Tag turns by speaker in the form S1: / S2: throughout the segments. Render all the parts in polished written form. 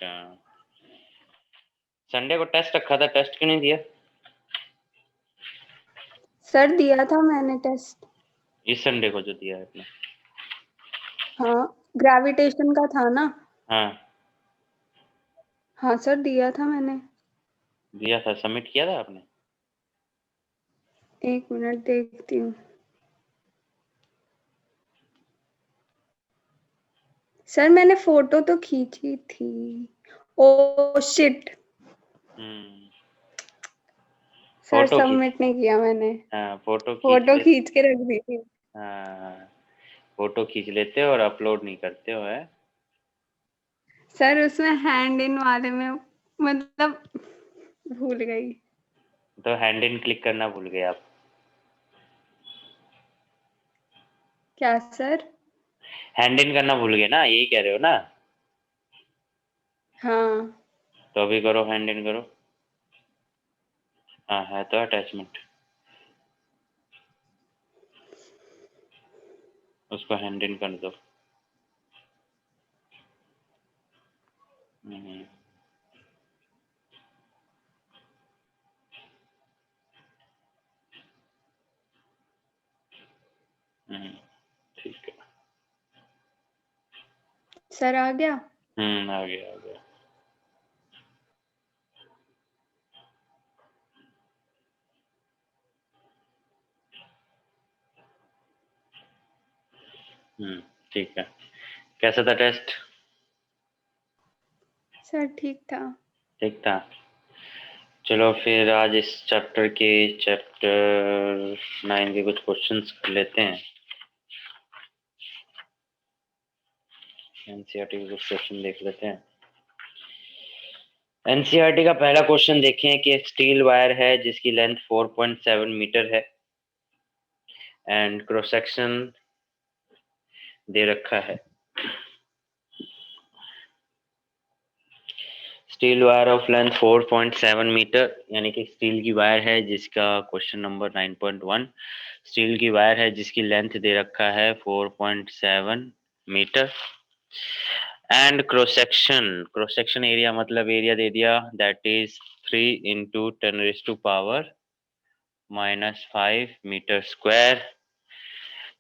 S1: अच्छा, संडे को टेस्ट रखा था, टेस्ट क्यों नहीं दिया?
S2: सर दिया था मैंने टेस्ट।
S1: इस संडे को जो दिया है आपने?
S2: हाँ, ग्रेविटेशन का था ना।
S1: हाँ
S2: हाँ सर, दिया था मैंने।
S1: दिया था, सबमिट किया था आपने?
S2: 1 मिनट देखती हूँ। सर मैंने फोटो तो खींची थी। ओह शिट,
S1: हम्म,
S2: सर
S1: फोटो खींच,
S2: सबमिट नहीं किया मैंने।
S1: हाँ फोटो खींच
S2: फोटो
S1: ले,
S2: खींच के रख दी थी।
S1: हाँ फोटो खींच लेते हो और अपलोड नहीं करते हो है।
S2: सर उसमें हैंड इन वाले में मतलब भूल गई।
S1: तो हैंड इन क्लिक करना भूल गए आप?
S2: क्या सर?
S1: हैंड इन करना भूल गए ना, यही कह रहे हो ना?
S2: हाँ
S1: तो अभी करो, हैंड इन करो। हाँ है तो अटैचमेंट, उसको हैंड इन कर दो। हम्म, ठीक है।
S2: सर आ गया।
S1: आ गया आ गया। ठीक है। कैसा था टेस्ट?
S2: सर ठीक था।
S1: ठीक था। चलो फिर आज इस चैप्टर 9 के कुछ क्वेश्चंस कर लेते हैं। एनसीईआरटी के कुछ क्वेश्चन देख लेते हैं। एनसीईआरटी का पहला क्वेश्चन देखें कि एक स्टील वायर है जिसकी लेंथ 4.7 मीटर है एंड क्रॉस सेक्शन दे रखा है। Steel wire of length 4.7 metre, यानी कि स्टील की वायर है जिसका क्वेश्चन नंबर 9.1, स्टील की वायर है जिसकी लेंथ दे रखा है 4.7 metre and cross section area मतलब एरिया दे दिया, that is 3 into 10⁻⁻⁵ metre square,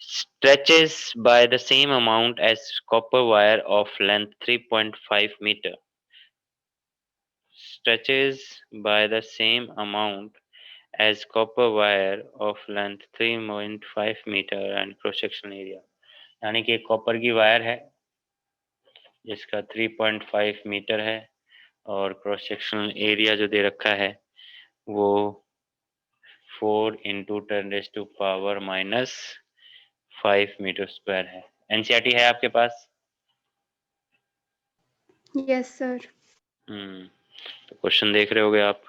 S1: stretches by the same amount as copper wire of length 3.5 meter, stretches by the same amount as copper wire of length 3.5 meter and cross section area, यानी कि copper की wire है जिसका 3.5 metre है और cross sectional area जो दे रखा है वो 4 इंटू 10⁻⁻⁵ मीटर स्क्वायर है। एनसीईआरटी है आपके पास?
S2: Yes sir.
S1: तो क्वेश्चन देख रहे होगे आप।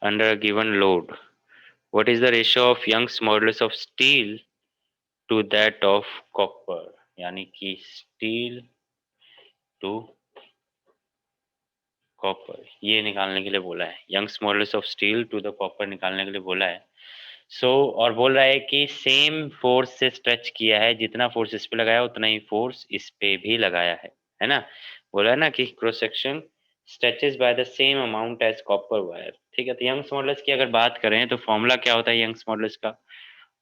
S1: Under a given load what is the ratio of Young's modulus of steel to that of copper, यानी कि स्टील टू कॉपर ये निकालने के लिए बोला है। Young's modulus of steel to the copper निकालने के लिए बोला है। और बोल रहा है कि सेम फोर्स से स्ट्रेच किया है, जितना फोर्स इस पे लगाया उतना ही फोर्स इस पे भी लगाया है ना? बोला है ना कि cross section stretches by the same amount as copper wire. ठीक है, तो यंग्स मॉडुलस की अगर बात करें तो फॉर्मूला क्या होता है यंग्स मॉडुलस का?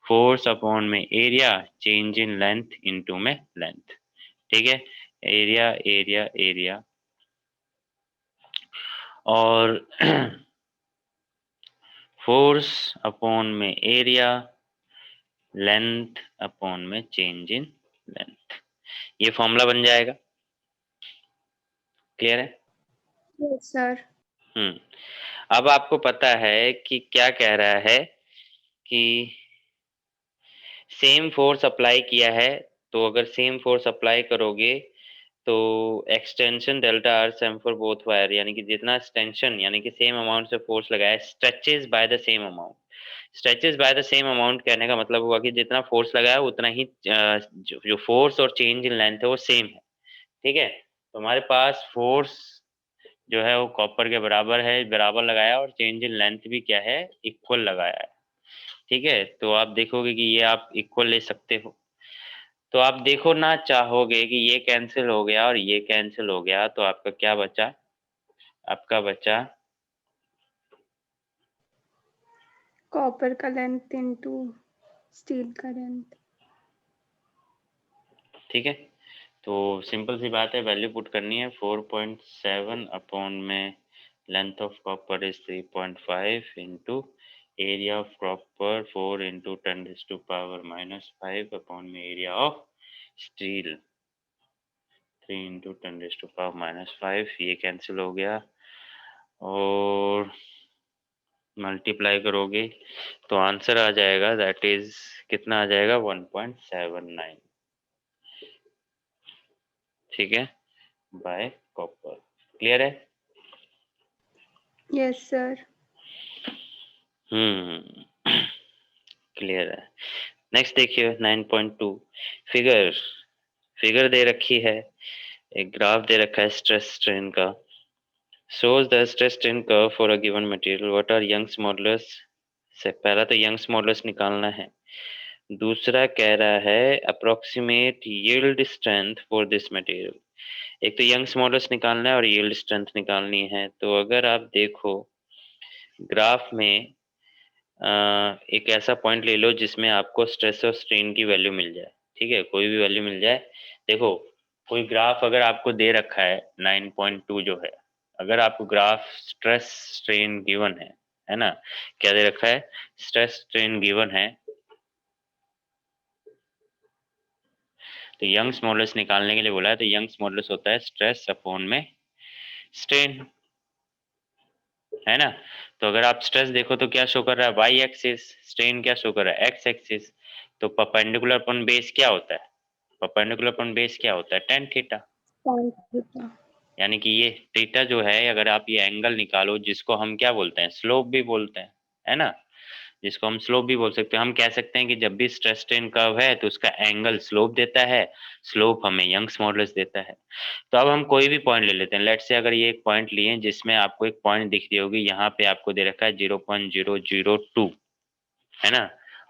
S1: फोर्स अपॉन में area change in length into में लेंथ। ठीक है, एरिया एरिया एरिया और फोर्स अपॉन में एरिया लेंथ अपॉन में चेंज इन लेंथ, ये फॉर्मूला बन जाएगा। क्लियर है?
S2: Yes sir.
S1: अब आपको पता है कि क्या कह रहा है कि सेम फोर्स अप्लाई किया है, तो अगर सेम फोर्स अप्लाई करोगे तो extension delta R same for both wire, यानी कि जितना एक्सटेंशन यानी कि सेम अमाउंट से फोर्स लगाया, stretches by the same amount. Stretches by the same amount कहने का मतलब हुआ कि जितना फोर्स लगाया उतना ही जो फोर्स और चेंज इन लेंथ है वो सेम है। ठीक है, तो हमारे पास फोर्स जो है वो कॉपर के बराबर है, बराबर लगाया, और चेंज इन लेंथ भी क्या है, इक्वल लगाया है। ठीक है, तो आप देखोगे कि ये आप इक्वल ले सकते हो। तो आप देखो ना चाहोगे कि ये कैंसिल हो गया और ये कैंसिल हो गया, तो आपका क्या बचा? आपका बचा
S2: कॉपर का लेंथ इनटू स्टील का लेंथ।
S1: ठीक है। तो सिंपल सी बात है, वैल्यू पुट करनी है 4.7 अपॉन में length of copper is 3.5 into area of copper 4 into 10⁻⁻5 upon में एरिया ऑफ स्टील 3 इंटू 10⁻⁻5। ये कैंसिल हो गया और मल्टीप्लाई करोगे तो आंसर आ जाएगा, दैट इज कितना आ जाएगा? 1.79। ठीक है, बाय कॉपर। क्लियर है?
S2: Yes sir.
S1: क्लियर है। नेक्स्ट देखिए 9.2 फिगर। फिगर दे रखी है, एक ग्राफ दे रखा है स्ट्रेस स्ट्रेन का। shows the stress strain curve for a given material. what are Young's modulus? से पहला तो यंग्स मॉडुलस निकालना है, दूसरा कह रहा है approximate yield strength for this material. एक तो यंग्स मॉडुलस निकालना है और यील्ड स्ट्रेंथ निकालनी है। तो अगर आप देखो ग्राफ में एक ऐसा पॉइंट ले लो जिसमें आपको स्ट्रेस और स्ट्रेन की वैल्यू मिल जाए। ठीक है, कोई भी वैल्यू मिल जाए। देखो कोई ग्राफ अगर आपको दे रखा है 9.2 जो है, अगर आपको ग्राफ स्ट्रेस स्ट्रेन गिवन है ना, क्या दे रखा है? स्ट्रेस स्ट्रेन गिवन है। तो यंग्स मॉडुलस निकालने के लिए बोला है, तो यंग्स मॉडुलस होता है स्ट्रेस अपॉन में स्ट्रेन, है ना। तो अगर आप स्ट्रेस देखो तो क्या शो कर रहा है? Y axis. स्ट्रेन क्या शो कर रहा है? X axis. तो परपेंडिकुलर अपॉन बेस क्या होता है? परपेंडिकुलर अपॉन बेस क्या होता है? Tan theta.
S2: tan theta.
S1: यानी कि ये थीटा जो है, अगर आप ये एंगल निकालो जिसको हम क्या बोलते हैं? स्लोप भी बोलते हैं, है ना। जिसको हम स्लोप भी बोल सकते हैं। हम कह सकते हैं कि जब भी स्ट्रेस स्ट्रेन कर्व है तो उसका एंगल स्लोप देता है, स्लोप हमें यंग्स मॉडुलस देता है। तो अब हम कोई भी पॉइंट ले लेते हैं। लेट से अगर ये एक पॉइंट लिए जिसमें आपको एक पॉइंट दिख रही होगी, यहाँ पे आपको दे रखा है 0.002, है ना।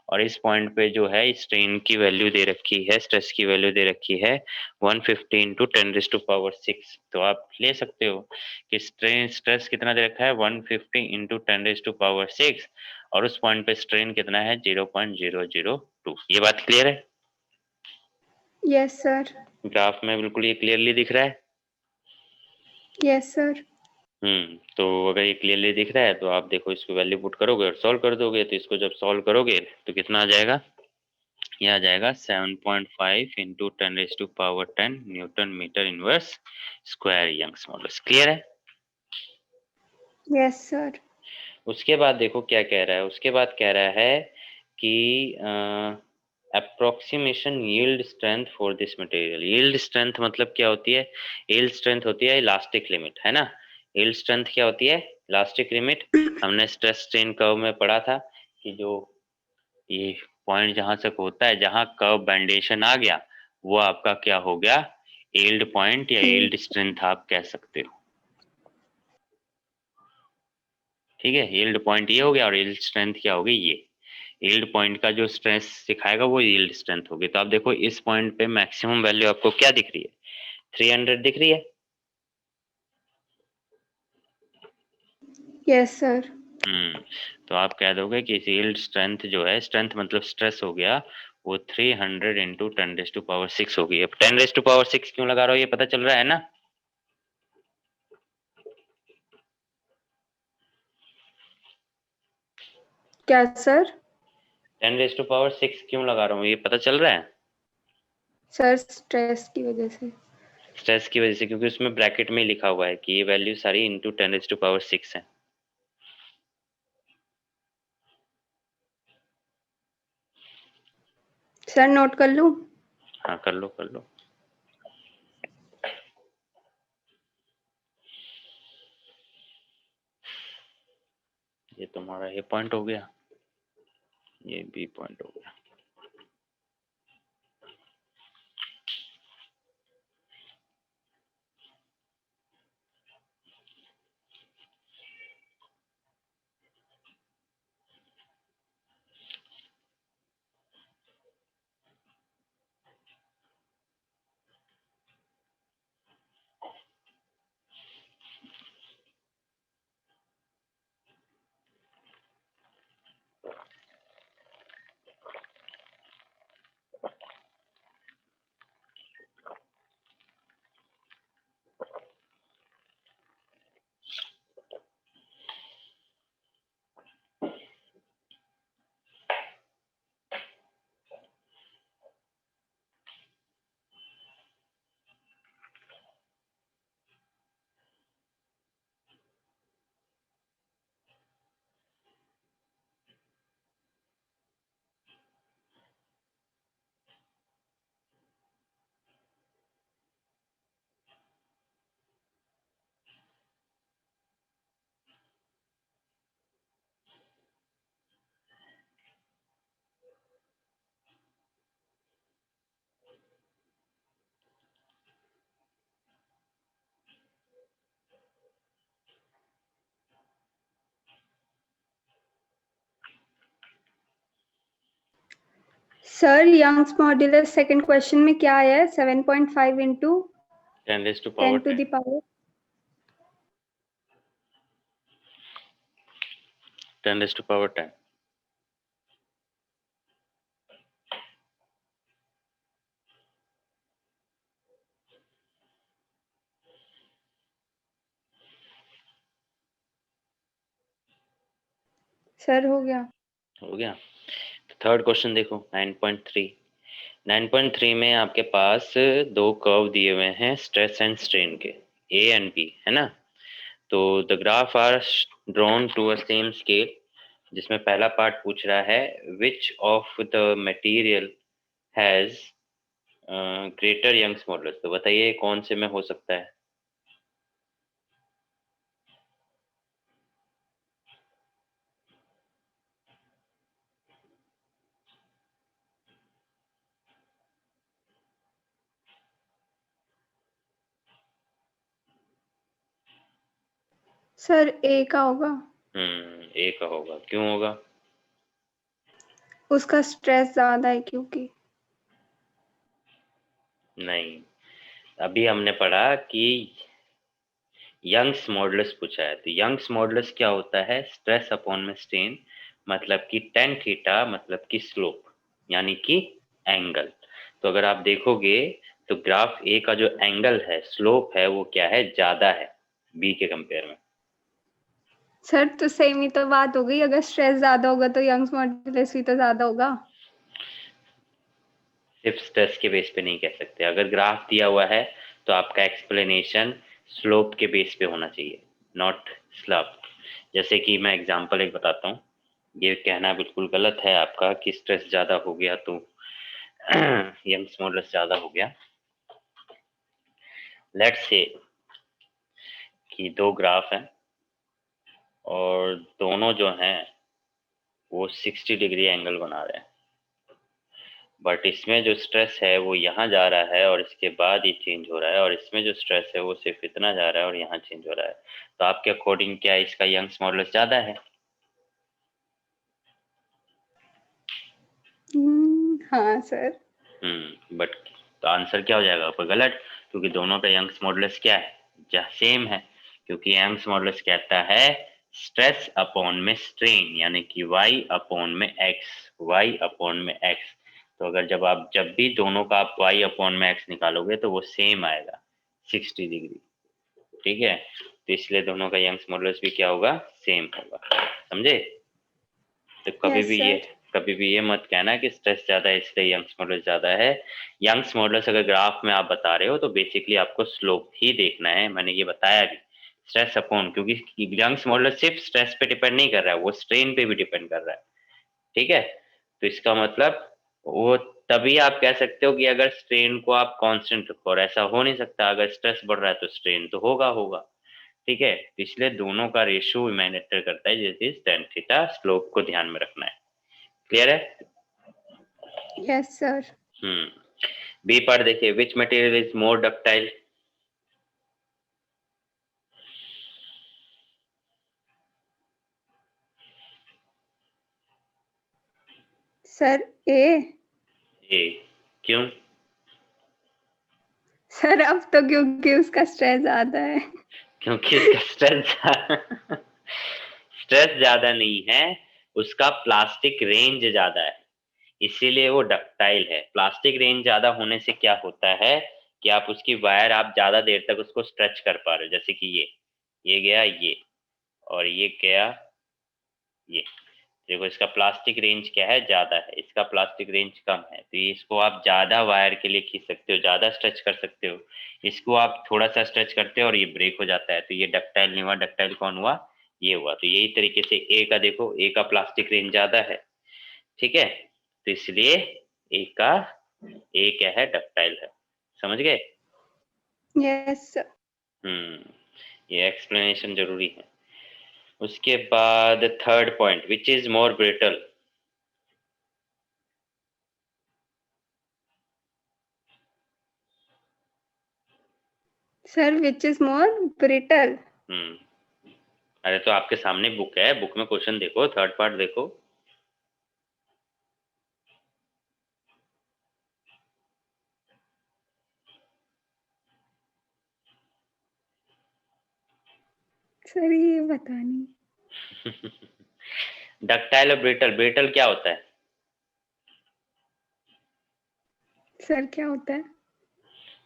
S1: और इस पॉइंट पे जो है स्ट्रेन की वैल्यू दे रखी है, स्ट्रेस की वैल्यू दे रखी है 150 इंटू 10⁻6। तो आप ले सकते हो कि स्ट्रेस कितना दे रखा है? 150 इंटू 10⁻6, और उस पॉइंट पे स्ट्रेन कितना है? 0.002। ये बात क्लियर है?
S2: Yes sir.
S1: ग्राफ में बिल्कुल ये क्लियरली दिख रहा है।
S2: Yes sir.
S1: तो अगर ये क्लियरली दिख रहा है तो आप देखो इसको वैल्यू पुट करोगे और सॉल्व कर दोगे। तो इसको जब सॉल्व करोगे तो कितना आ जाएगा? ये आ जाएगा 7.5 into 10⁻10 newton metre inverse square Young's modulus. Clear है?
S2: Yes sir.
S1: उसके बाद देखो क्या कह रहा है। उसके बाद कह रहा है कि approximation yield strength for this material. Yield strength मतलब क्या होती है? यील्ड स्ट्रेंथ होती है इलास्टिक लिमिट, है ना। यील्ड स्ट्रेंथ क्या होती है? Elastic limit. हमने स्ट्रेस स्ट्रेन कर्व में पढ़ा था कि जो ये पॉइंट जहां तक होता है, जहां कर्व बैंडेशन आ गया, वो आपका क्या हो गया? यील्ड पॉइंट या यील्ड स्ट्रेंथ आप कह सकते हो। ठीक है, यील्ड पॉइंट ये हो गया और यील्ड स्ट्रेंथ क्या होगी? ये यील्ड पॉइंट का जो स्ट्रेस दिखाएगा वो यील्ड स्ट्रेंथ होगी। तो आप देखो इस पॉइंट पे मैक्सिमम वैल्यू आपको क्या दिख रही है? 300 दिख रही है।
S2: Yes sir.
S1: तो आप कह दोगे कि यील्ड स्ट्रेंथ जो है, स्ट्रेंथ मतलब स्ट्रेस हो गया, वो 300 इंटू 10⁻6 होगी। अब 10⁻6 क्यों लगा रहा हो ये पता चल रहा है ना?
S2: क्या सर?
S1: 10⁻6 क्यों लगा रहा हूँ ये पता चल रहा है?
S2: सर स्ट्रेस की वजह से।
S1: स्ट्रेस की वजह से, क्योंकि उसमें ब्रैकेट में लिखा हुआ है कि ये वैल्यू सारी इंटू 10⁻6 है।
S2: सर नोट कर लूं?
S1: हाँ कर लो कर लो। ये तुम्हारा ए पॉइंट हो गया, ये बी पॉइंट हो गया।
S2: Sir Young's modulus second question में क्या आया है? 7.5 into
S1: 10 raised to
S2: 10
S1: power
S2: to
S1: 10.
S2: the power
S1: 10 raised to power 10.
S2: Sir हो गया।
S1: हो गया। तो थर्ड क्वेश्चन देखो 9.3। 9.3 में आपके पास दो कर्व दिए हुए हैं स्ट्रेस एंड स्ट्रेन के, ए एंड बी, है ना। तो the graph are drawn to a same scale, जिसमें पहला पार्ट पूछ रहा है which of the material has greater Young's modulus. तो बताइए कौन से में हो सकता है।
S2: सर ए का होगा।
S1: ए का होगा, क्यों होगा।
S2: उसका स्ट्रेस ज्यादा है क्योंकि।
S1: नहीं, अभी हमने पढ़ा कि यंग्स मॉडुलस पूछा है, तो यंग्स मॉडुलस क्या होता है, स्ट्रेस अपॉन में स्ट्रेन, मतलब कि टेन थीटा मतलब कि स्लोप, यानी कि एंगल। तो अगर आप देखोगे तो ग्राफ ए का जो एंगल है, स्लोप है, वो क्या है, ज्यादा है बी के कंपेयर में।
S2: सर तो सेम ही तो बात हो गई, अगर स्ट्रेस ज्यादा होगा तो यंग्स मॉड्यूलस भी तो ज्यादा होगा।
S1: सिर्फ स्ट्रेस के बेस पे नहीं कह सकते, अगर ग्राफ दिया हुआ है तो आपका एक्सप्लेनेशन स्लोप के बेस पे होना चाहिए, नॉट स्लप। जैसे कि मैं एग्जांपल एक बताता हूँ, ये कहना बिल्कुल गलत है आपका कि स्ट्रेस ज़्यादा हो गया तो यंग्स मॉडुलस ज़्यादा हो गया। लेट्स से कि दो ग्राफ हैं और दोनों जो हैं वो 60 डिग्री एंगल बना रहे हैं, बट इसमें जो स्ट्रेस है वो यहाँ जा रहा है और इसके बाद ये चेंज हो रहा है, और इसमें जो स्ट्रेस है वो सिर्फ इतना जा रहा है और यहाँ चेंज हो रहा है। तो आपके अकॉर्डिंग क्या इसका यंग्स मॉडुलस ज़्यादा है।
S2: हाँ सर।
S1: बट तो आंसर क्या हो जाएगा आपका, गलत, क्योंकि दोनों का यंग्स मॉडुलस क्या है, सेम है। क्योंकि यंग्स मॉडुलस कहता है स्ट्रेस अपॉन में स्ट्रेन, यानी कि y अपॉन में x, y अपॉन में x। तो अगर जब भी दोनों का आप y अपॉन में x निकालोगे तो वो सेम आएगा 60 डिग्री, ठीक है। तो इसलिए दोनों का यंग्स मॉडुलस भी क्या होगा, सेम होगा, समझे। तो
S2: यस सर।
S1: कभी भी ये मत कहना कि स्ट्रेस ज्यादा है इसलिए यंग्स मॉडुलस ज्यादा है। यंग्स मॉडुलस अगर ग्राफ में आप बता रहे हो तो बेसिकली आपको स्लोप ही देखना है, मैंने ये बताया भी, स्ट्रेस अपॉन, क्योंकि यंग्स मॉडुलस सिर्फ स्ट्रेस पे डिपेंड नहीं कर रहा है, वो स्ट्रेन पे भी डिपेंड कर रहा है, ठीक है। तो इसका मतलब वो तभी आप कह सकते हो कि अगर स्ट्रेन को आप कांस्टेंट रखो, और ऐसा हो नहीं सकता, अगर स्ट्रेस बढ़ रहा है तो स्ट्रेन तो होगा होगा, ठीक है। तो इसलिए दोनों का रेशियो मैटर करता है, जैसे टेन थीटा, स्लोप को ध्यान में रखना है। क्लियर है।
S2: Yes sir.
S1: बी पार्ट देखिए, which material is more ductile.
S2: Sir A.
S1: A, क्यों।
S2: सर अब तो क्योंकि उसका स्ट्रेस ज्यादा है।
S1: क्योंकि उसका स्ट्रेस स्ट्रेस ज्यादा नहीं है, उसका प्लास्टिक रेंज ज्यादा है, इसीलिए वो डक्टाइल है। प्लास्टिक रेंज ज्यादा होने से क्या होता है कि आप उसकी वायर आप ज्यादा देर तक उसको स्ट्रेच कर पा रहे हो, जैसे कि ये गया ये, और ये गया ये। देखो इसका प्लास्टिक रेंज क्या है, ज्यादा है, इसका प्लास्टिक रेंज कम है, तो ये इसको आप ज्यादा वायर के लिए खींच सकते हो, ज्यादा स्ट्रेच कर सकते हो। इसको आप थोड़ा सा स्ट्रेच करते हो और ये ब्रेक हो जाता है, तो ये डक्टाइल नहीं हुआ। डक्टाइल कौन हुआ, ये हुआ। तो यही तरीके से ए का देखो, ए का प्लास्टिक रेंज ज्यादा है, ठीक है, तो इसलिए ए क्या है, डक्टाइल है, समझ गए।
S2: Yes sir.
S1: ये एक्सप्लेनेशन जरूरी है। उसके बाद third point, which is more brittle.
S2: Sir which is more brittle.
S1: अरे तो आपके सामने बुक है, बुक में क्वेश्चन देखो, थर्ड पार्ट देखो।
S2: सर ये पता नहीं।
S1: डक्टाइल और ब्रिटल, ब्रिटल क्या होता है?
S2: सर क्या होता है?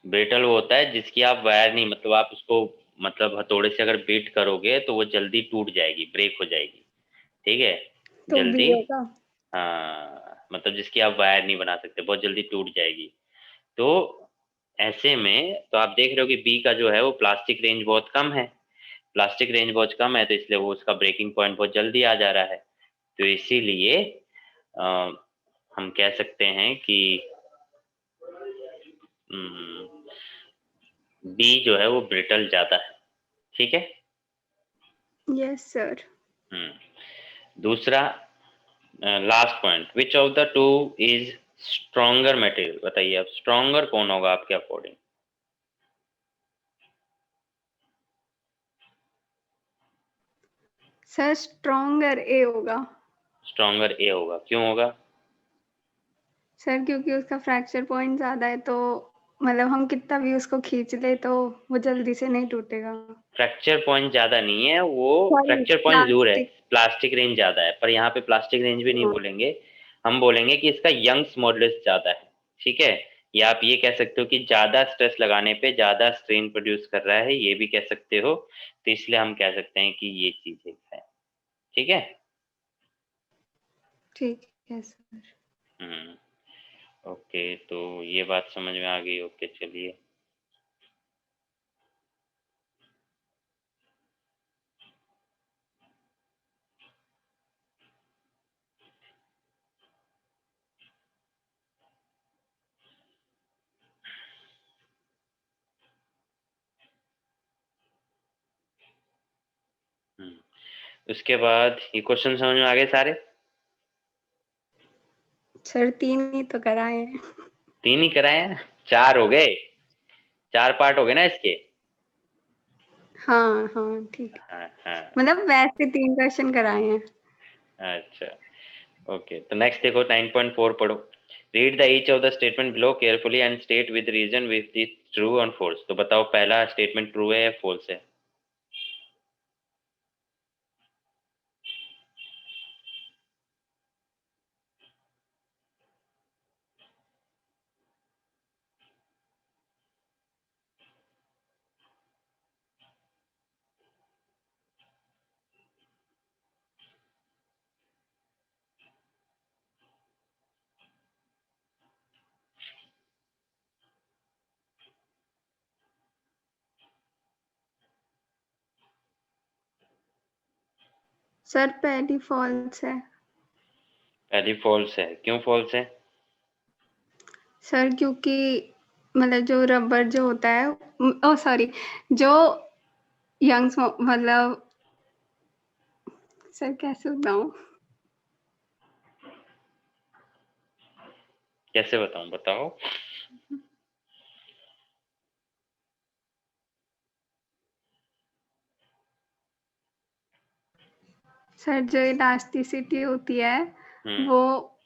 S1: ब्रिटल वो होता है जिसकी आप वायर नहीं, मतलब आप उसको मतलब हथौड़े से अगर बीट करोगे तो वो जल्दी टूट जाएगी, ब्रेक हो जाएगी, ठीक है?
S2: तो बी
S1: जल्दी,
S2: होगा।
S1: हाँ, मतलब जिसकी आप वायर नहीं बना सकते, बहुत जल्दी टूट जाएगी। तो ऐसे में तो आप देख रहे हो कि बी का जो है वो प्लास्टिक रेंज बहुत कम है, प्लास्टिक रेंज बहुत कम है, तो इसलिए वो उसका ब्रेकिंग पॉइंट बहुत जल्दी आ जा रहा है। तो इसीलिए अ, हम कह सकते हैं कि बी जो है वो ब्रिटल ज्यादा है, ठीक है।
S2: Yes sir.
S1: दूसरा, last point, which of the two is stronger material? बताइए अब स्ट्रॉन्गर कौन होगा आपके अकॉर्डिंग?
S2: सर स्ट्रॉन्गर ए होगा।
S1: स्ट्रॉन्गर ए होगा, क्यों होगा?
S2: सर क्योंकि उसका फ्रैक्चर पॉइंट ज्यादा है, तो मतलब हम कितना भी उसको खींच ले तो वो जल्दी से नहीं टूटेगा।
S1: फ्रैक्चर पॉइंट ज्यादा नहीं है वो,
S2: सॉरी,
S1: फ्रैक्चर पॉइंट जरूर है,
S2: प्लास्टिक।
S1: प्लास्टिक रेंज ज्यादा है, पर यहाँ पे प्लास्टिक रेंज भी नहीं
S2: हाँ,
S1: बोलेंगे, हम बोलेंगे कि इसका यंग्स मॉडुलस ज्यादा है, ठीक है। या आप ये कह सकते हो कि ज्यादा स्ट्रेस लगाने पे ज्यादा स्ट्रेन प्रोड्यूस कर रहा है, ये भी कह सकते हो। तो इसलिए हम कह सकते हैं कि ये चीज है, ठीक है।
S2: ठीक है सर।
S1: हम्म। ओके, तो ये बात समझ में आ गई, ओके चलिए। उसके बाद ये क्वेश्चन समझ में आ गए सारे?
S2: सर 3 ही तो कराए हैं।
S1: 3 ही कराए हैं, 4 हो गए, 4 पार्ट हो गए ना इसके।
S2: हाँ, हाँ, ठीक है।
S1: हाँ हाँ।
S2: मतलब वैसे 3 क्वेश्चन कराए हैं।
S1: अच्छा, ओके, तो नेक्स्ट देखो 9.4 पढ़ो। Read the each of the statement below carefully and state with reason which is true और फॉल्स। तो बताओ पहला स्टेटमेंट ट्रू है या फॉल्स है?
S2: सर पहली फॉल्स है।
S1: पहली फॉल्स है, क्यों फॉल्स है?
S2: सर क्योंकि मतलब जो रबर जो होता है, ओह सॉरी, जो यंग्स मतलब सर कैसे बताऊँ?
S1: कैसे बताऊं, बताओ।
S2: सर जो इलास्टिसिटी होती है
S1: हम्म।
S2: वो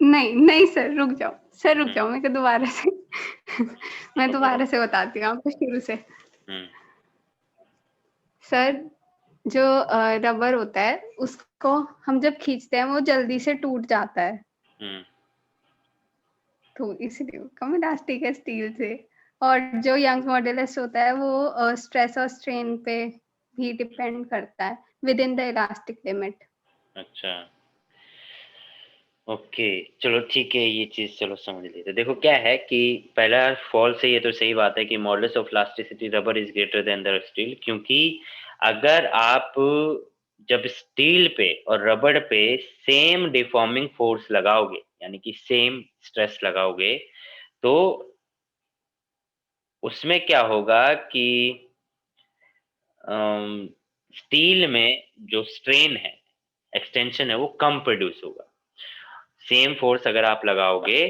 S2: नहीं, नहीं सर रुक जाओ, सर रुक
S1: हम्म।
S2: जाओ, मेरे को दोबारा से मैं
S1: चलो पढ़ो।
S2: दोबारा से बताती हूँ आपको शुरू से।
S1: हम्म।
S2: सर जो रबर होता है उसको हम जब खींचते हैं वो जल्दी से टूट जाता है,
S1: हम्म।
S2: तो इसलिए वो कम इलास्टिक है स्टील से। और जो यंग मॉड्यूलस होता है वो स्ट्रेस और स्ट्रेन पे भी डिपेंड करता है with in the elastic limit.
S1: अच्छा, ओके, चलो ठीक है, ये चीज चलो समझ लेते। देखो क्या है कि पहला फॉल्स है, ये तो सही बात है कि modulus of elasticity rubber is greater than the steel, क्योंकि अगर आप जब स्टील पे और रबर पे सेम डिफॉर्मिंग फोर्स लगाओगे, यानी कि सेम स्ट्रेस लगाओगे, तो उसमें क्या होगा कि स्टील में जो स्ट्रेन है, एक्सटेंशन है, वो कम प्रोड्यूस होगा। सेम फोर्स अगर आप लगाओगे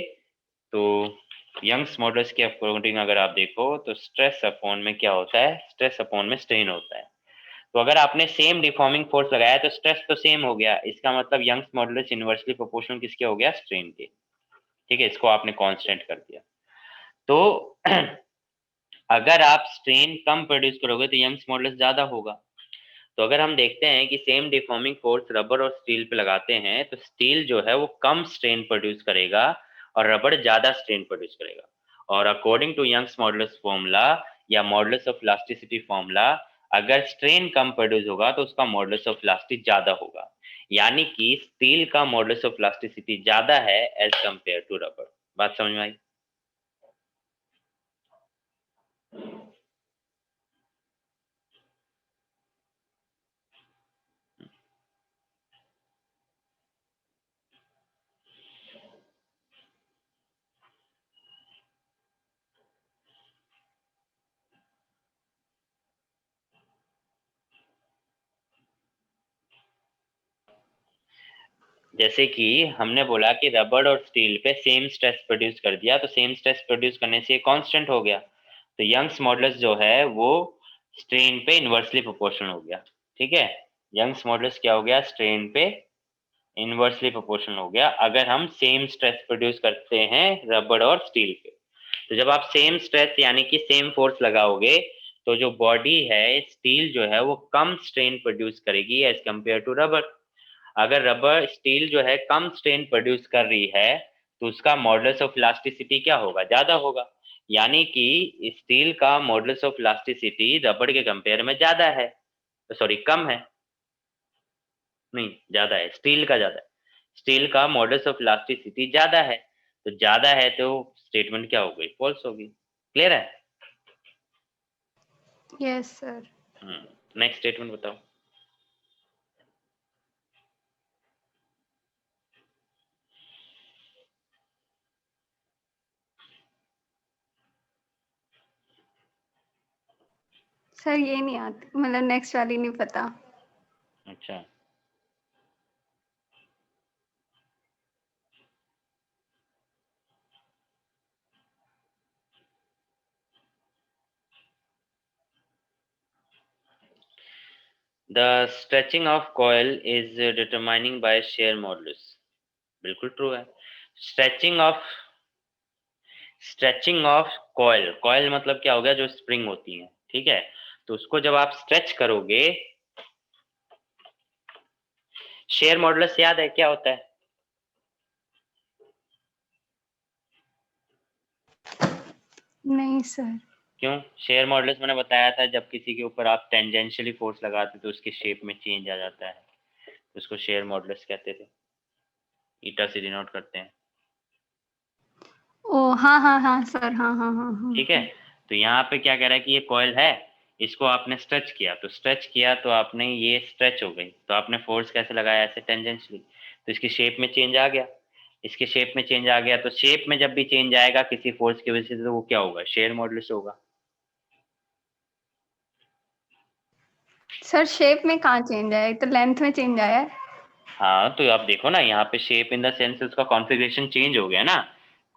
S1: तो यंग्स मॉडुलस के अकॉर्डिंग अगर आप देखो तो स्ट्रेस अपॉन में क्या होता है, स्ट्रेस अपॉन में स्ट्रेन होता है। तो अगर आपने सेम डिफॉर्मिंग फोर्स लगाया तो स्ट्रेस तो सेम हो गया, इसका मतलब यंग्स मॉडुलस इनवर्सली प्रोपोर्शनल किसके हो गया, स्ट्रेन के, ठीक है, इसको आपने कांस्टेंट कर दिया। तो अगर आप स्ट्रेन कम प्रोड्यूस करोगे तो यंग्स मॉडुलस ज्यादा होगा। तो अगर हम देखते हैं कि सेम डिफॉर्मिंग फोर्स रबर और स्टील पे लगाते हैं तो स्टील जो है वो कम स्ट्रेन प्रोड्यूस करेगा और रबर ज्यादा स्ट्रेन प्रोड्यूस करेगा। और according to Young's modulus formula या मॉडुलस ऑफ इलास्टिसिटी फॉर्मूला, अगर स्ट्रेन कम प्रोड्यूस होगा तो उसका मॉडुलस ऑफ इलास्टिसिटी ज्यादा होगा। यानी कि स्टील का मॉडुलस ऑफ इलास्टिसिटी ज्यादा है एज कंपेयर टू रबर। बात समझ में आई? जैसे कि हमने बोला कि रबर और स्टील पे सेम स्ट्रेस प्रोड्यूस कर दिया, तो सेम स्ट्रेस प्रोड्यूस करने से कांस्टेंट हो गया, तो यंग्स मॉडुलस जो है वो स्ट्रेन पे इनवर्सली प्रोपोर्शनल हो गया। ठीक है, यंग्स मॉडुलस क्या हो गया? स्ट्रेन पे इनवर्सली प्रोपोर्शनल हो गया अगर हम सेम स्ट्रेस प्रोड्यूस करते हैं रबर और स्टील पे। तो जब आप सेम स्ट्रेस यानी कि सेम फोर्स लगाओगे तो जो बॉडी है स्टील जो है वो कम स्ट्रेन प्रोड्यूस करेगी एज कंपेयर टू रबर। अगर रबर स्टील जो है कम स्ट्रेन प्रोड्यूस कर रही है तो उसका मॉडुलस ऑफ इलास्टिसिटी क्या होगा? ज्यादा होगा। यानी कि स्टील का मॉडुलस ऑफ इलास्टिसिटी रबर के कंपेयर में ज्यादा है, सॉरी कम है, नहीं ज्यादा है, स्टील का ज्यादा है। स्टील का मॉडुलस ऑफ इलास्टिसिटी ज्यादा है, तो ज्यादा है तो स्टेटमेंट क्या हो गई? फॉल्स होगी। क्लियर है?
S2: Yes sir.
S1: नेक्स्ट स्टेटमेंट बताओ।
S2: सर ये नहीं आती, मतलब नेक्स्ट वाली नहीं पता।
S1: अच्छा, the stretching of coil is determining by shear modulus. बिल्कुल ट्रू है। Stretching of stretching of coil, coil मतलब क्या हो गया? जो स्प्रिंग होती है, ठीक है, तो उसको जब आप स्ट्रेच करोगे, शेयर मॉडुलस याद है क्या होता है?
S2: नहीं सर।
S1: क्यों? शेयर मॉडुलस मैंने बताया था, जब किसी के ऊपर आप टेंजेंशियली फोर्स लगाते तो उसके शेप में चेंज आ जाता है, तो उसको शेयर मॉडुलस कहते थे। ईटा से डिनोट करते हैं।
S2: ओ हाँ हाँ हाँ सर, हाँ हाँ हाँ हाँ
S1: ठीक है,
S2: हाँ।
S1: तो यहाँ पे क्या कह रहा है कि ये कॉइल है, इसको आपने स्ट्रेच किया, तो स्ट्रेच किया तो आपने ये स्ट्रेच हो गई, तो आपने फोर्स कैसे लगाया? ऐसे टेंजेंशियली, तो इसकी शेप में चेंज आ गया। इसके शेप में चेंज आ गया, तो शेप में जब भी चेंज आएगा किसी फोर्स की वजह से तो वो क्या होगा? शेयर मॉडुलस होगा।
S2: सर शेप में कहाँ चेंज आया? ये तो लेंथ में चेंज आया है।
S1: हाँ, तो आप देखो ना, यहाँ पे शेप इन द सेंस उसका कॉन्फ़िगरेशन चेंज हो गया ना।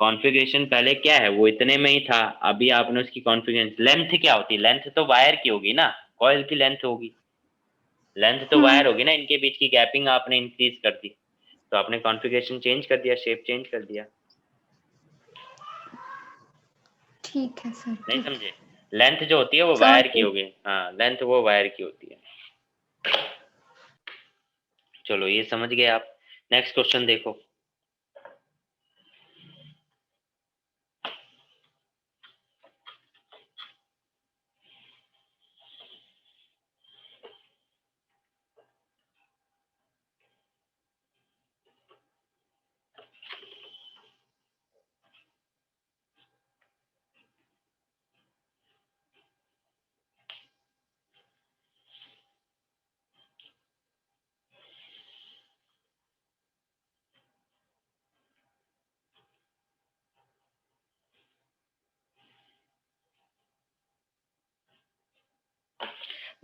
S1: कॉन्फ़िगरेशन पहले क्या है? वो इतने में ही था, अभी आपने उसकी कॉन्फ़िगरेशन, लेंथ क्या होती है? लेंथ तो वायर की होगी ना, कॉइल की लेंथ होगी। लेंथ तो वायर होगी ना, इनके बीच की गैपिंग आपने इंक्रीज कर दी, तो आपने कॉन्फ़िगरेशन चेंज कर दिया, शेप चेंज कर दिया।
S2: ठीक है सर,
S1: नहीं
S2: ठीक है।
S1: समझे? लेंथ जो होती है वो
S2: समझ
S1: वायर की
S2: गई।
S1: होगी, हाँ लेंथ वो वायर की होती है। चलो ये समझ गए आप। नेक्स्ट क्वेश्चन देखो।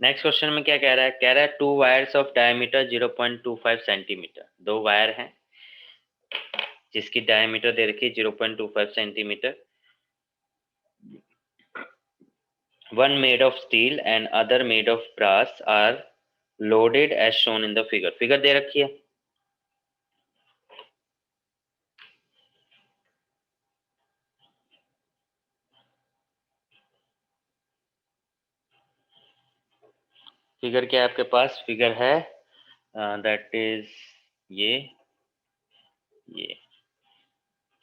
S1: नेक्स्ट क्वेश्चन में क्या कह रहा है? कह रहा है two wires of diameter 0.25 centimetre, दो वायर हैं जिसकी डायमीटर दे रखी है 0.25 centimetre, one made of steel and other made of brass are loaded as shown in the figure. Figure दे रखी है। फिगर क्या है आपके पास? फिगर है दैट इज ये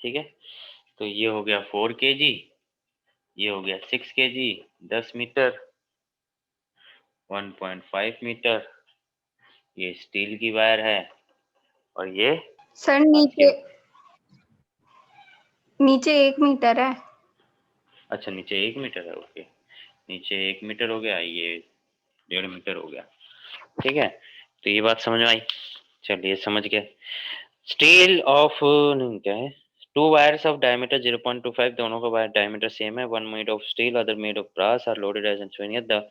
S1: ठीक है। तो ये हो गया 4 kg, ये हो गया 6 kg, 10 मीटर, 1.5 मीटर, ये स्टील की वायर है और ये
S2: सर नीचे नीचे 1 मीटर है।
S1: अच्छा नीचे 1 मीटर है, ओके। नीचे 1 मीटर हो गया, ये 1.5 मीटर हो गया, ठीक है। तो ये बात समझ में आई। चलिए समझ गए। स्टील ऑफ क्या है, 2 वायर्स ऑफ डायमीटर 0.25, दोनों का वायर डायमीटर सेम है। One made of steel, other made of brass, are loaded as shown here. The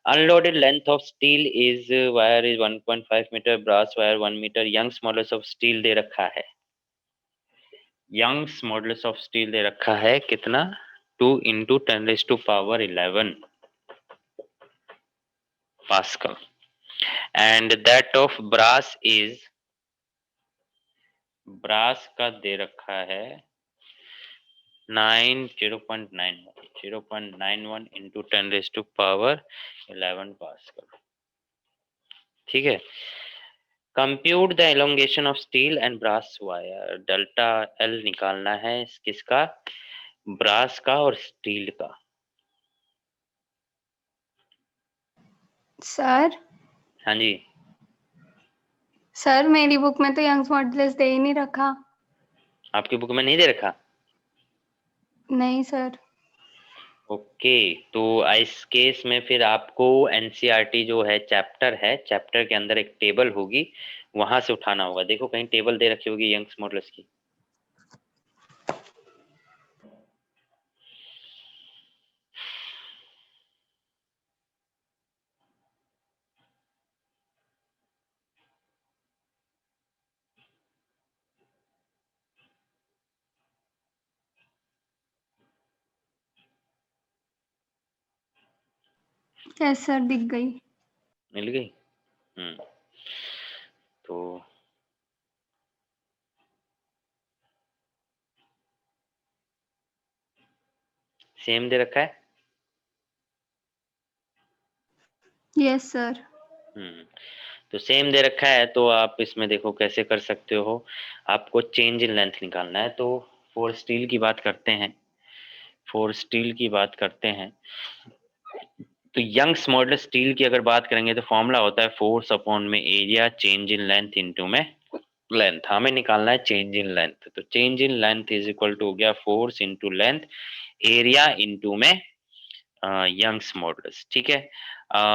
S1: unloaded length of steel is wire is 1.5 metre, brass wire 1 metre. Young's modulus of steel दे रखा है, Young's modulus of steel दे रखा है कितना? 2 × 10⁻11 pascal, and that of brass is, brass का दे रखा है 0.91 × 10⁻11 पास्कल, ठीक है। Compute the elongation of steel and brass wire, delta L निकालना है किसका? ब्रास का और स्टील का।
S2: सर
S1: हाँ जी,
S2: सर मेरी बुक में तो यंग्स मॉडुलस दे ही नहीं रखा।
S1: आपकी बुक में नहीं दे रखा?
S2: नहीं सर।
S1: ओके, तो इस केस में फिर आपको एनसीईआरटी जो है चैप्टर के अंदर एक टेबल होगी, वहां से उठाना होगा। देखो कहीं टेबल दे रखी होगी यंग्स मॉडुलस की।
S2: यस सर दिख गई।
S1: मिल गई? तो सेम दे रखा है।
S2: Yes sir.
S1: तो सेम दे रखा है, तो आप इसमें देखो कैसे कर सकते हो। आपको चेंज इन लेंथ निकालना है, तो फॉर स्टील की बात करते हैं, फॉर स्टील की बात करते हैं। तो यंग्स मॉडुलस स्टील की अगर बात करेंगे तो फॉर्मूला होता है फोर्स अपॉन में area change in length into में लेंथ। हमें निकालना है चेंज इन लेंथ, तो change in length is equal to हो गया force into length area into में यंग्स मॉडुलस, ठीक है।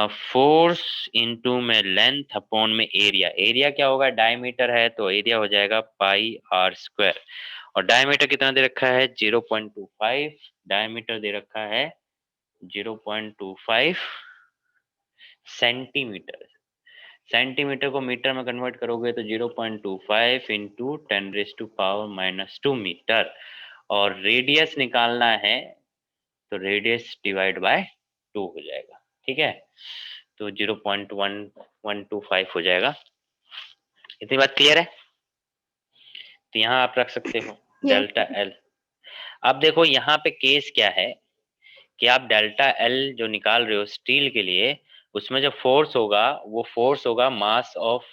S1: फोर्स इनटू में लेंथ अपॉन में एरिया, एरिया क्या होगा? डायमीटर है तो एरिया हो जाएगा πr², और डायमीटर कितना दे रखा है? 0.25, डायमीटर दे रखा है 0.25 सेंटीमीटर। सेंटीमीटर को मीटर में कन्वर्ट करोगे तो 0.25 इंटू 10⁻⁻2 मीटर, और रेडियस निकालना है तो रेडियस डिवाइड बाय 2 हो जाएगा, ठीक है। तो 0.1125 हो जाएगा। इतनी बात क्लियर है? तो यहाँ आप रख सकते हो डेल्टा एल। अब देखो यहाँ पे केस क्या है कि आप डेल्टा एल जो निकाल रहे हो स्टील के लिए, उसमें जो फोर्स होगा वो फोर्स होगा मास ऑफ,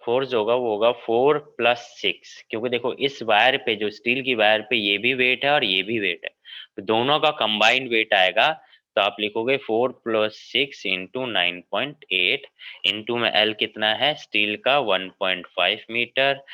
S1: फोर्स होगा वो होगा 4 + 6, क्योंकि देखो इस वायर पे, जो स्टील की वायर पे, ये भी वेट है और ये भी वेट है, तो दोनों का कंबाइंड वेट आएगा। तो आप लिखोगे 4 + 6 इंटू 9.8 इंटू में एल कितना है स्टील का 1.5 मीटर,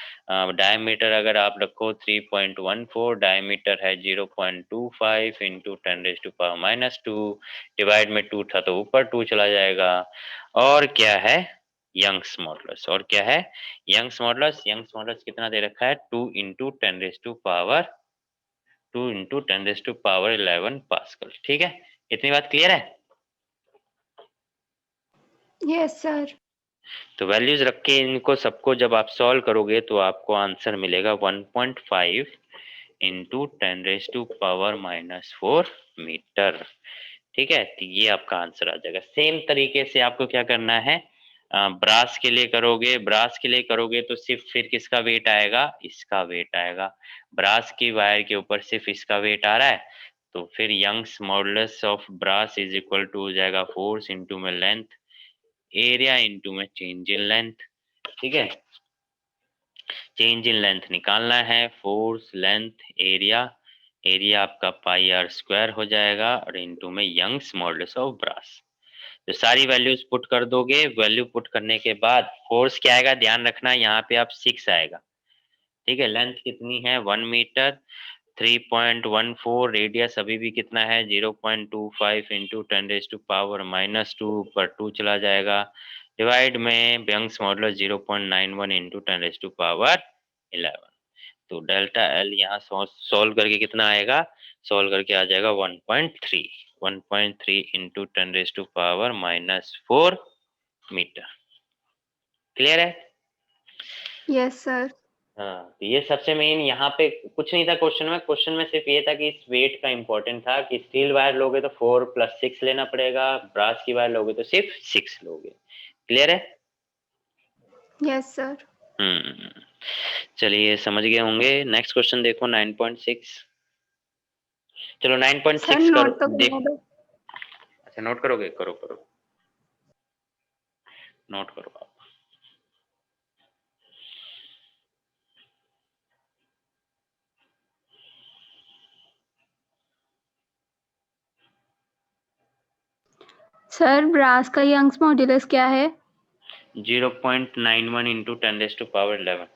S1: डायमीटर अगर आप रखो 3.14, डायमीटर है 0.25 इंटू 10⁻⁻2, डिवाइड में 2 था तो ऊपर 2 चला जाएगा। और क्या है? Young's modulus. और क्या है? Young's modulus. यंग्स मॉडुलस कितना दे रखा है? 2 × 10⁻11 पास्कल, ठीक है। इतनी बात क्लियर है?
S2: Yes sir.
S1: तो वैल्यूज रख के इनको सबको जब आप सॉल्व करोगे तो आपको आंसर मिलेगा 1.5 इंटू 10⁻⁻4 मीटर, ठीक है। तो ये आपका आंसर आ जाएगा। सेम तरीके से आपको क्या करना है, ब्रास के लिए करोगे, ब्रास के लिए करोगे तो सिर्फ फिर किसका वेट आएगा? इसका वेट आएगा। ब्रास की वायर के ऊपर सिर्फ इसका वेट आ रहा है, तो फिर Young's modulus of brass is equal to हो जाएगा फोर्स इनटू में लेंथ एरिया इंटू में चेंज इन लेंथ, ठीक है। चेंज इन लेंथ निकालना है, फोर्स, लेंथ, एरिया, एरिया आपका पाई आर स्क्वायर हो जाएगा और इनटू में यंग्स मॉडुलस ऑफ ब्रास। तो सारी वैल्यूज पुट कर दोगे, वैल्यू पुट करने के बाद फोर्स क्या आएगा ध्यान रखना, यहाँ पे आप 6 आएगा, ठीक है। लेंथ कितनी है 1 मीटर, 3.14, रेडियस अभी भी कितना है 0.25 इंटू 10⁻⁻2, ऊपर 2 चला जाएगा, डिवाइड में यंग्स मॉडुलस 0.91 इंटू 10⁻11। तो डेल्टा एल यहाँ सॉल्व करके कितना आएगा, सॉल्व करके आ जाएगा 1.3, 1.3 इंटू 10⁻⁻4 मीटर। क्लियर है?
S2: Yes sir.
S1: हाँ, तो ये सबसे मेन, यहाँ पे कुछ नहीं था क्वेश्चन में सिर्फ ये था कि इस वेट का इंपॉर्टेंट था कि स्टील वायर लोगे तो 4 + 6 लेना पड़ेगा, ब्रास की वायर लोगे तो सिर्फ 6 लोगे। क्लियर है?
S2: Yes sir.
S1: चलिए समझ गए होंगे। नेक्स्ट क्वेश्चन देखो 9.6। चलो
S2: सर
S1: 9.6 कर
S2: नोट तो
S1: देख।
S2: करने दो।
S1: अच्छा नोट करोगे, करो करो, नोट करो आप।
S2: सर ब्रास का यंग्स मॉड्यूलस क्या है?
S1: 0.91 इंटू 10⁻11।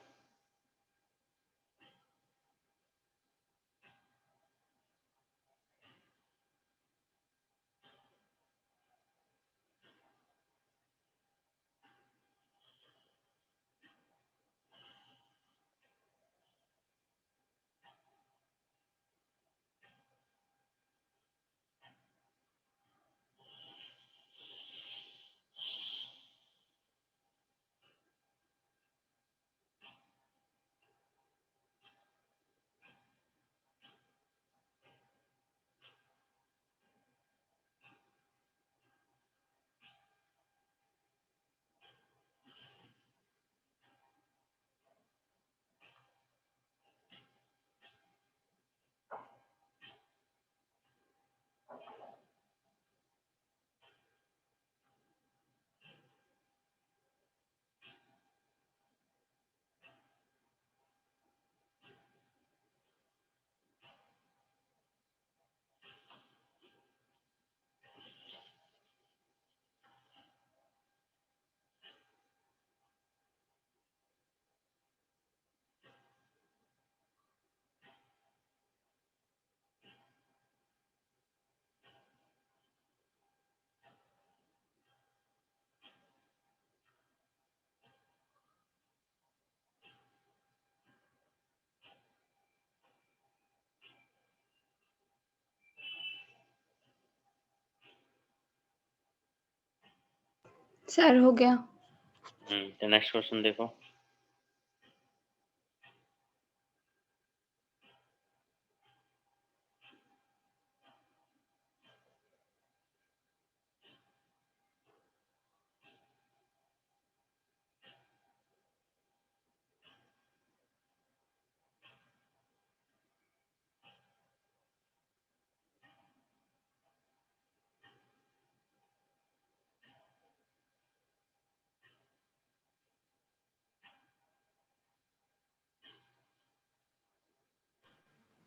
S2: सर हो गया।
S1: तो नेक्स्ट क्वेश्चन देखो।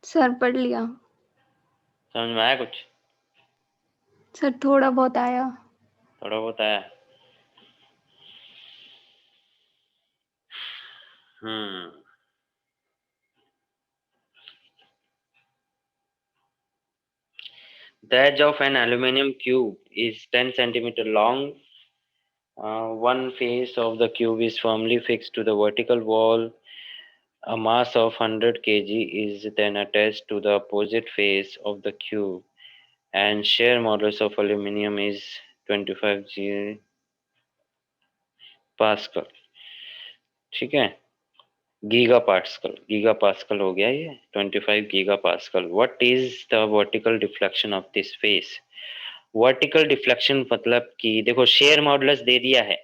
S2: सर पढ़ लिया।
S1: समझ में आया कुछ?
S2: सर थोड़ा बहुत आया।
S1: थोड़ा बहुत आया। हम्म The edge of an aluminum cube is 10 centimeter long. One face of the cube is firmly fixed to the vertical wall. A mass of 100 kg is then attached to the opposite face of the cube, and shear modulus of aluminum is 25 G Pascal. ठीक है, giga pascal हो गया ये, 25 giga pascal. What is the vertical deflection of this face? Vertical deflection मतलब कि देखो share modulus दे दिया है,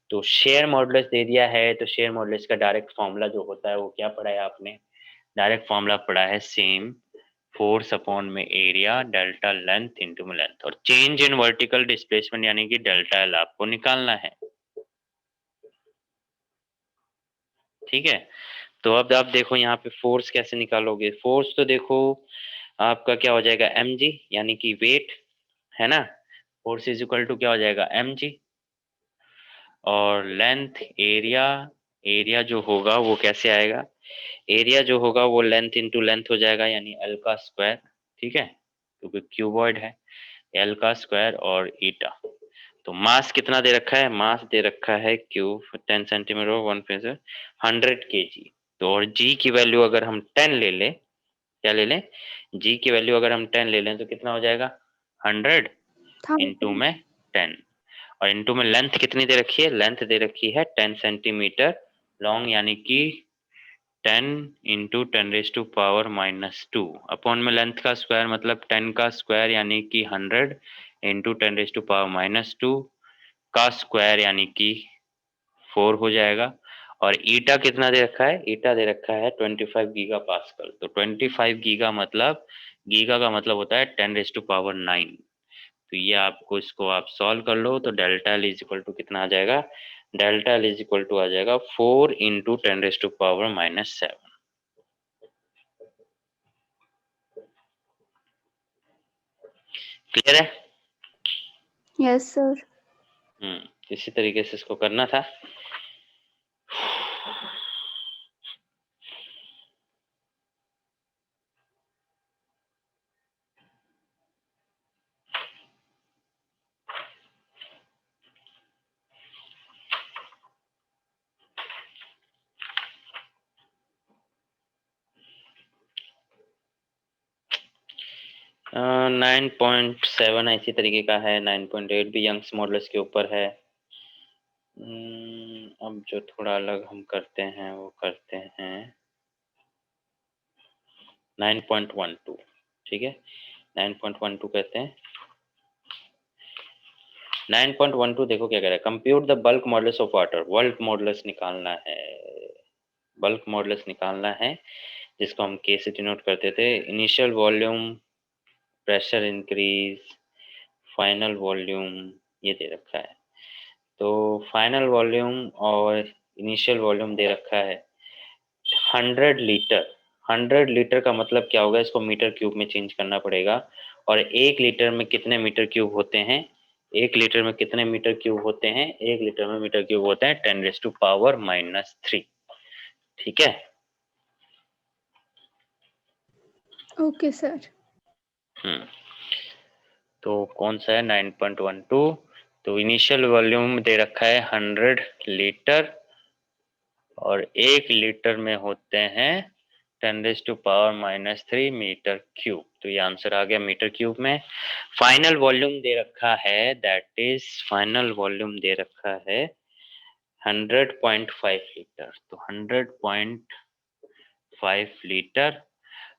S1: तो शेयर मॉडुलस दे दिया है तो शेयर मॉडुलस का डायरेक्ट फॉर्मूला जो होता है वो क्या पढ़ा है आपने? डायरेक्ट फॉर्मूला पढ़ा है सेम फोर्स अपॉन में एरिया डेल्टा लेंथ इंटू में लेंथ, और चेंज इन वर्टिकल डिस्प्लेसमेंट यानी कि डेल्टा एल आपको निकालना है। ठीक है, तो अब आप देखो यहाँ पे फोर्स कैसे निकालोगे। फोर्स तो देखो आपका क्या हो जाएगा mg, यानी कि वेट है ना। फोर्स इज इक्वल टू क्या हो जाएगा mg, और लेंथ एरिया, एरिया जो होगा वो कैसे आएगा, एरिया जो होगा वो लेंथ इंटू लेंथ हो जाएगा, यानी एल का स्क्वायर। ठीक है, क्योंकि क्यूबॉइड है, एल का स्क्वायर और ईटा। तो मास कितना दे रखा है, मास दे रखा है क्यूब 10 सेंटीमीटर 100 kg। तो और जी की वैल्यू अगर हम 10 ले लें, क्या ले लें, जी की वैल्यू अगर हम 10 ले लें तो कितना हो जाएगा 100 इंटू में 10, और इंटू में लेंथ कितनी दे रखी है, लेंथ दे रखी है 10 सेंटीमीटर लॉन्ग, यानी कि 10 इंटू 10⁻⁻², अपॉन में लेंथ का स्क्वायर मतलब 10 का स्क्वायर यानी कि 100 इंटू 10⁻⁻² का स्क्वायर यानी कि 4 हो जाएगा। और ईटा कितना दे रखा है, ईटा दे रखा है 25 गीगा पास्कल। तो 25 गीगा मतलब, गीगा का मतलब होता है 10⁻⁹। तो ये आपको, इसको आप सॉल्व कर लो तो delta L is equal to कितना आ जाएगा, delta L is equal to आ जाएगा 4 इंटू 10⁻⁻⁷। क्लियर है?
S2: Yes sir.
S1: इसी तरीके से इसको करना था। uh, 9.7 इसी तरीके का है, 9.8 भी यंग्स मॉडल्स के ऊपर है। अब जो थोड़ा अलग हम करते हैं वो करते हैं 9.12। ठीक है, 9.12 कहते हैं। 9.12 देखो क्या कह रहा है, compute the bulk modulus of water. Bulk modulus निकालना है, बल्क मॉडुलस निकालना है, जिसको हम के से डिनोट करते थे। Initial volume, pressure increase, final volume, ये दे रखा है। तो फाइनल वॉल्यूम और इनिशियल वॉल्यूम दे रखा है 100 लीटर। 100 लीटर का मतलब क्या होगा, इसको मीटर क्यूब में चेंज करना पड़ेगा। और 1 लीटर में कितने मीटर क्यूब होते हैं, 1 लीटर में कितने मीटर क्यूब होते हैं, 1 लीटर में मीटर क्यूब होते हैं 10⁻⁻3। ठीक है,
S2: ओके सर।
S1: तो कौन सा है 9.12। तो इनिशियल वॉल्यूम दे रखा है 100 लीटर, और 1 लीटर में होते हैं 10⁻⁻3 मीटर क्यूब। तो ये आंसर आ गया मीटर क्यूब में। फाइनल वॉल्यूम दे रखा है, दैट इज फाइनल वॉल्यूम दे रखा है 100.5 लीटर। तो 100.5 लीटर,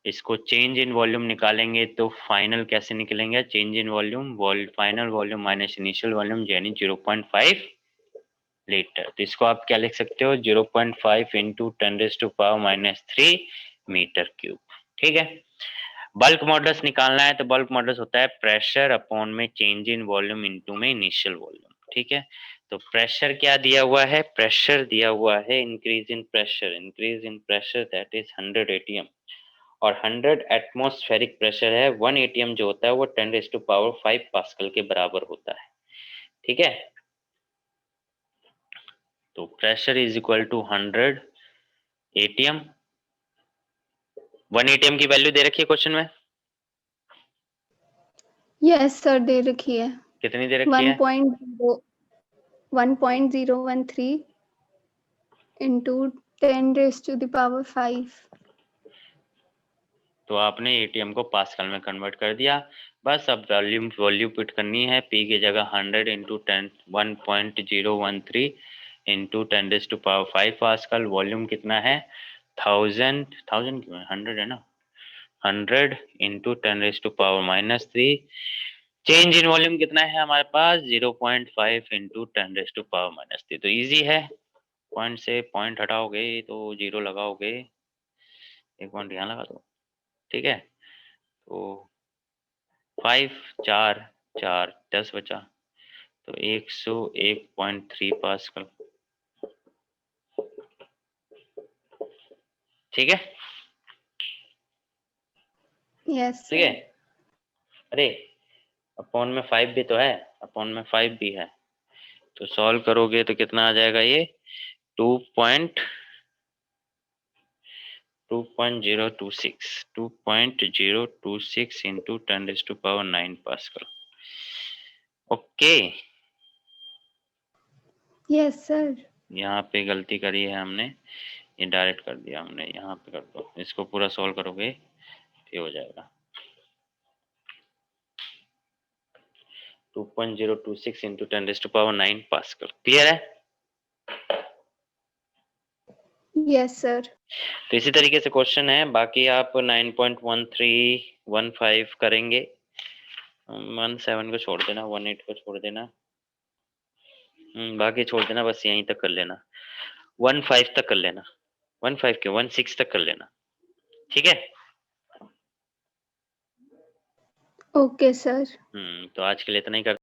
S1: इसको चेंज इन वॉल्यूम निकालेंगे तो फाइनल कैसे निकलेंगे, change in volume, final volume minus initial volume यानी 0.5 लीटर। तो इसको आप क्या लिख सकते हो, 0.5 इंटू 10⁻⁻3 मीटर क्यूब। ठीक है, बल्क मॉडुलस निकालना है तो बल्क मॉडुलस होता है प्रेशर अपॉन में चेंज इन वॉल्यूम इनटू में इनिशियल वॉल्यूम। ठीक है, तो प्रेशर क्या दिया हुआ है, प्रेशर दिया हुआ है increase in pressure, increase in pressure that is 100 ATM, और 100 एटमॉस्फेरिक प्रेशर है। 1 एटीएम जो होता है वो 10⁻⁵ पास्कल के बराबर होता है। ठीक है, तो pressure is equal to 100 ATM. 1 ATM की वैल्यू दे रखी है क्वेश्चन में,
S2: यस सर, दे रखी है।
S1: कितनी दे रखी है,
S2: 1.013 इंटू 10⁻⁵।
S1: तो आपने एटीएम को पास्कल में कन्वर्ट कर दिया। बस अब वॉल्यूम वॉल्यूम पुट करनी है, पी की जगह 100 इंटू 10 1.013 इंटू 10⁵ पास्कल। वॉल्यूम कितना है 1000, 1000 क्यों है, 100 है ना, 100 इंटू 10⁻⁻3। चेंज इन वॉल्यूम कितना है हमारे पास 0.5 इंटू 10⁻⁻3। तो इजी है, पॉइंट से पॉइंट हटाओगे तो जीरो लगाओगे, एक पॉइंट यहाँ लगा दो। ठीक है, तो 5 4 4 10 बचा, तो 101.3 पास्कल। ठीक है,
S2: यस
S1: ठीक है।
S2: सर।
S1: अरे अपॉन में 5 भी तो है, अपॉन में 5 भी है, तो सॉल्व करोगे तो कितना आ जाएगा ये 2.026 into 10⁻⁹ pascal. Okay,
S2: yes sir.
S1: यहाँ पे गलती करी है हमने, ये डायरेक्ट कर दिया हमने, यहाँ पे कर दो, इसको पूरा सॉल्व करोगे ये हो जाएगा 2.026 इंटू 10⁻⁹ पास्कल। क्लियर है?
S2: Yes sir.
S1: तो इसी तरीके से क्वेश्चन है, बाकी आप 9.1315 करेंगे, 17 को छोड़ देना, 18 को छोड़ देना, बाकी छोड़ देना, बस यहीं तक कर लेना, 15 तक कर लेना, 15 के 16 तक कर लेना। ठीक है,
S2: ओके सर।
S1: तो आज के लिए इतना ही कर